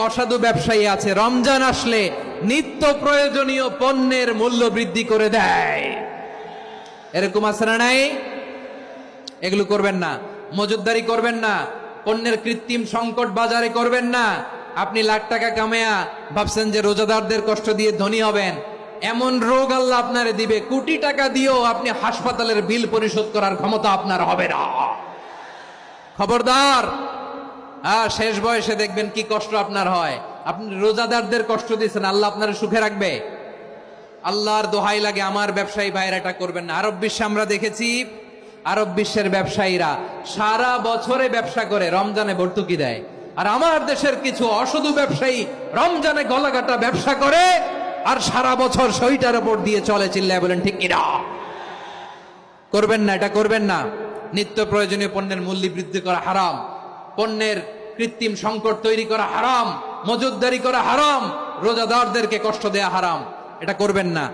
অসাধু ব্যবসায়ী আছে রমজান আসলে নিত্য প্রয়োজনীয় পণ্যের মূল্য বৃদ্ধি করে দেয়। এরকম আছে না নাই? এগুলো করবেন না, মজুদদারি করবেন না, পণ্যের কৃত্রিম সংকট বাজারে করবেন না। আপনি লাখ টাকা কামায়া ভাবছেন যে রোজাদারদের কষ্ট দিয়ে ধনী হবেন, এমন রোগ আল্লাহ আপনারে দিবে, কোটি টাকা দিয়েও আপনি হাসপাতালের বিল পরিশোধ করার ক্ষমতা আপনার হবে না। খবরদার। শেষ বয়সে দেখবেন কি কষ্ট আপনার হয়। আপনি রোজাদারদের কষ্ট দিয়েছেন, আল্লাহ আপনার সুখে রাখবে? আল্লাহর দোহাই লাগে, আমার ব্যবসায়ী ভাইয়েরা এটা করবেন না। আরব বিশ্বে আমরা দেখেছি, আরব বিশ্বের ব্যবসায়ীরা সারা বছরে ব্যবসা করে, রমজানে ভর্তুকি দেয়। আর আমার দেশের কিছু অসাধু ব্যবসায়ী রমজানে গলাকাটা ব্যবসা করে আর সারা বছর সইটার উপর দিয়ে চলে। চিল্লায় বলেন ঠিক কিনা? করবেন না, এটা করবেন না। নিত্য প্রয়োজনীয় পণ্যের মূল্য বৃদ্ধি করা হারাম, পণ্যের কৃত্রিম সংকট তৈরি করা হারাম, মজুদদারি করা হারাম, রোজাদারদেরকে কষ্ট দেয়া হারাম। এটা করবেন না।